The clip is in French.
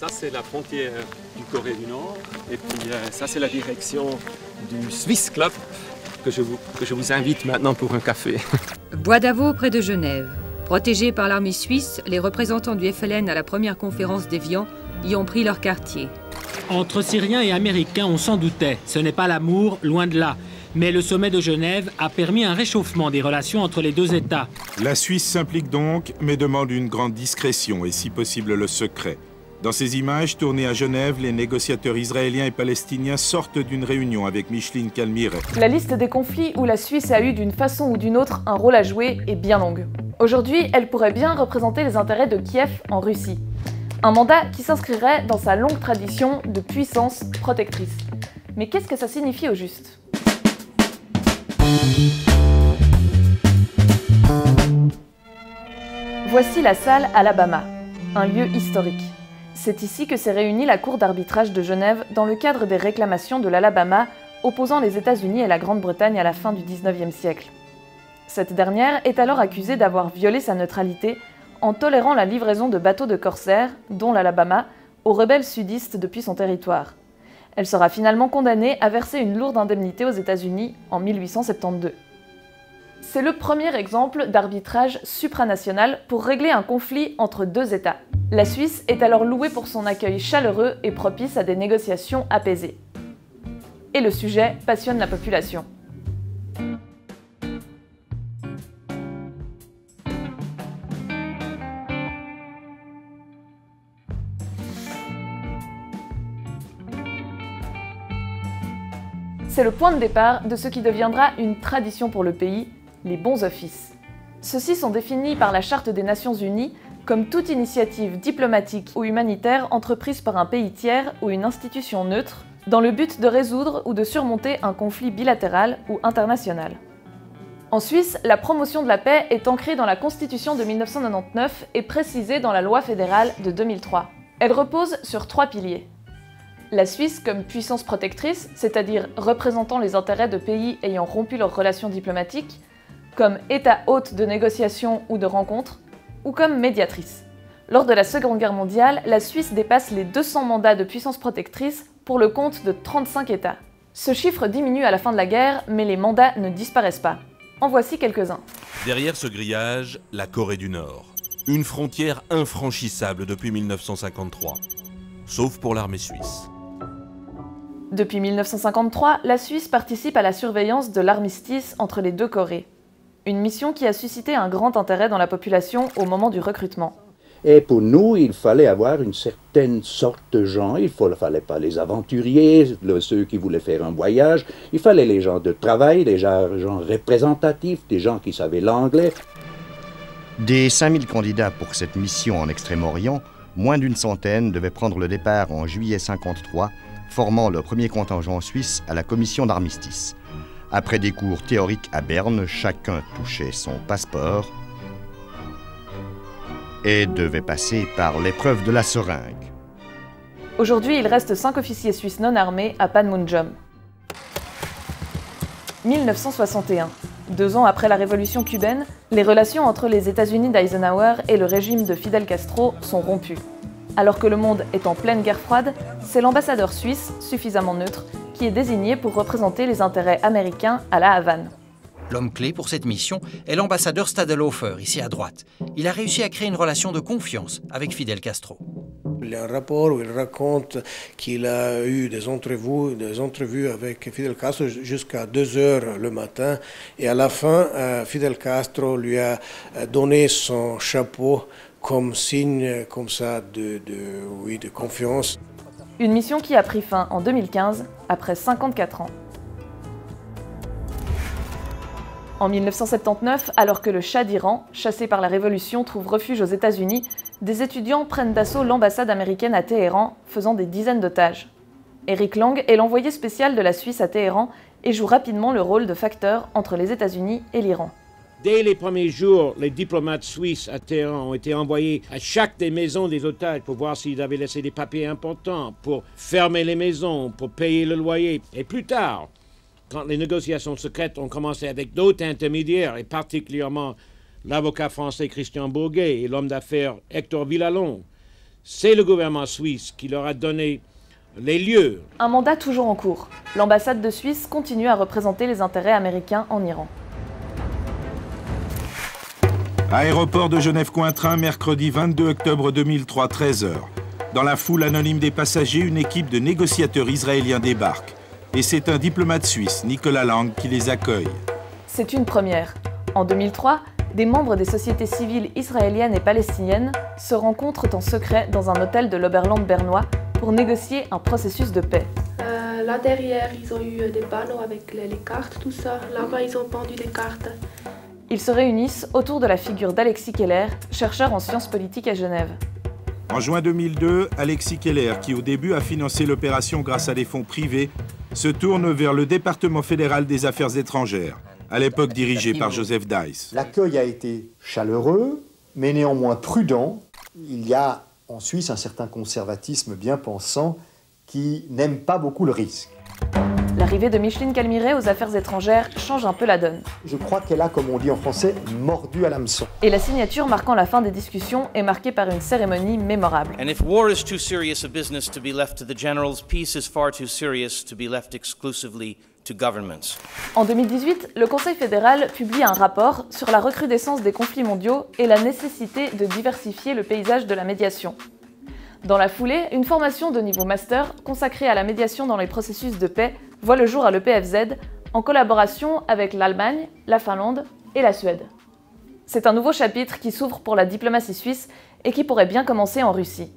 Ça, c'est la frontière du Corée du Nord. Et puis, ça, c'est la direction du Swiss Club que je vous invite maintenant pour un café. Bois d'Avaux, près de Genève. Protégés par l'armée suisse, les représentants du FLN à la première conférence d'Évian y ont pris leur quartier. Entre Syriens et Américains, on s'en doutait. Ce n'est pas l'amour, loin de là. Mais le sommet de Genève a permis un réchauffement des relations entre les deux États. La Suisse s'implique donc, mais demande une grande discrétion et si possible le secret. Dans ces images tournées à Genève, les négociateurs israéliens et palestiniens sortent d'une réunion avec Micheline Calmiret. La liste des conflits où la Suisse a eu d'une façon ou d'une autre un rôle à jouer est bien longue. Aujourd'hui, elle pourrait bien représenter les intérêts de Kiev en Russie. Un mandat qui s'inscrirait dans sa longue tradition de puissance protectrice. Mais qu'est-ce que ça signifie au juste ? Voici la salle Alabama, un lieu historique. C'est ici que s'est réunie la Cour d'arbitrage de Genève dans le cadre des réclamations de l'Alabama opposant les États-Unis et la Grande-Bretagne à la fin du XIXe siècle. Cette dernière est alors accusée d'avoir violé sa neutralité en tolérant la livraison de bateaux de corsaires, dont l'Alabama, aux rebelles sudistes depuis son territoire. Elle sera finalement condamnée à verser une lourde indemnité aux États-Unis en 1872. C'est le premier exemple d'arbitrage supranational pour régler un conflit entre deux États. La Suisse est alors louée pour son accueil chaleureux et propice à des négociations apaisées. Et le sujet passionne la population. C'est le point de départ de ce qui deviendra une tradition pour le pays, les bons offices. Ceux-ci sont définis par la Charte des Nations Unies comme toute initiative diplomatique ou humanitaire entreprise par un pays tiers ou une institution neutre dans le but de résoudre ou de surmonter un conflit bilatéral ou international. En Suisse, la promotion de la paix est ancrée dans la Constitution de 1999 et précisée dans la loi fédérale de 2003. Elle repose sur 3 piliers. La Suisse comme puissance protectrice, c'est-à-dire représentant les intérêts de pays ayant rompu leurs relations diplomatiques, comme État hôte de négociations ou de rencontres, ou comme médiatrice. Lors de la Seconde Guerre mondiale, la Suisse dépasse les 200 mandats de puissance protectrice pour le compte de 35 États. Ce chiffre diminue à la fin de la guerre, mais les mandats ne disparaissent pas. En voici quelques-uns. Derrière ce grillage, la Corée du Nord. Une frontière infranchissable depuis 1953, sauf pour l'armée suisse. Depuis 1953, la Suisse participe à la surveillance de l'armistice entre les deux Corées. Une mission qui a suscité un grand intérêt dans la population au moment du recrutement. Et pour nous, il fallait avoir une certaine sorte de gens. Il ne fallait pas les aventuriers, ceux qui voulaient faire un voyage. Il fallait les gens de travail, les gens représentatifs, des gens qui savaient l'anglais. Des 5000 candidats pour cette mission en Extrême-Orient, moins d'une centaine devaient prendre le départ en juillet 1953, formant le premier contingent suisse à la commission d'armistice. Après des cours théoriques à Berne, chacun touchait son passeport et devait passer par l'épreuve de la seringue. Aujourd'hui, il reste 5 officiers suisses non armés à Panmunjom. 1961. 2 ans après la révolution cubaine, les relations entre les États-Unis d'Eisenhower et le régime de Fidel Castro sont rompues. Alors que le monde est en pleine guerre froide, c'est l'ambassadeur suisse, suffisamment neutre, qui est désigné pour représenter les intérêts américains à La Havane. L'homme clé pour cette mission est l'ambassadeur Stadelhofer, ici à droite. Il a réussi à créer une relation de confiance avec Fidel Castro. Il y a un rapport où il raconte qu'il a eu des entrevues avec Fidel Castro jusqu'à 2 heures le matin. Et à la fin, Fidel Castro lui a donné son chapeau comme signe comme ça de confiance. Une mission qui a pris fin en 2015, après 54 ans. En 1979, alors que le Shah d'Iran, chassé par la Révolution, trouve refuge aux États-Unis, des étudiants prennent d'assaut l'ambassade américaine à Téhéran, faisant des dizaines d'otages. Eric Lang est l'envoyé spécial de la Suisse à Téhéran et joue rapidement le rôle de facteur entre les États-Unis et l'Iran. Dès les premiers jours, les diplomates suisses à Téhéran ont été envoyés à chaque des maisons des otages pour voir s'ils avaient laissé des papiers importants, pour fermer les maisons, pour payer le loyer. Et plus tard, quand les négociations secrètes ont commencé avec d'autres intermédiaires, et particulièrement l'avocat français Christian Bourguet et l'homme d'affaires Hector Villalon, c'est le gouvernement suisse qui leur a donné les lieux. Un mandat toujours en cours. L'ambassade de Suisse continue à représenter les intérêts américains en Iran. Aéroport de Genève-Cointrin, mercredi 22 octobre 2003, 13h. Dans la foule anonyme des passagers, une équipe de négociateurs israéliens débarque. Et c'est un diplomate suisse, Nicolas Lang, qui les accueille. C'est une première. En 2003, des membres des sociétés civiles israéliennes et palestiniennes se rencontrent en secret dans un hôtel de l'Oberland bernois pour négocier un processus de paix. Là derrière, ils ont eu des panneaux avec les cartes, tout ça. Là-bas, ils ont pendu des cartes. Ils se réunissent autour de la figure d'Alexis Keller, chercheur en sciences politiques à Genève. En juin 2002, Alexis Keller, qui au début a financé l'opération grâce à des fonds privés, se tourne vers le département fédéral des affaires étrangères, à l'époque dirigé par Joseph Dice. L'accueil a été chaleureux, mais néanmoins prudent. Il y a en Suisse un certain conservatisme bien pensant qui n'aime pas beaucoup le risque. L'arrivée de Micheline Calmiret aux affaires étrangères change un peu la donne. Je crois qu'elle a, comme on dit en français, mordu à l'hameçon. Et la signature marquant la fin des discussions est marquée par une cérémonie mémorable. And if war is too serious a business to be left to the generals, peace is far too serious to be left exclusively to governments. En 2018, le Conseil fédéral publie un rapport sur la recrudescence des conflits mondiaux et la nécessité de diversifier le paysage de la médiation. Dans la foulée, une formation de niveau master consacrée à la médiation dans les processus de paix voit le jour à l'EPFZ en collaboration avec l'Allemagne, la Finlande et la Suède. C'est un nouveau chapitre qui s'ouvre pour la diplomatie suisse et qui pourrait bien commencer en Russie.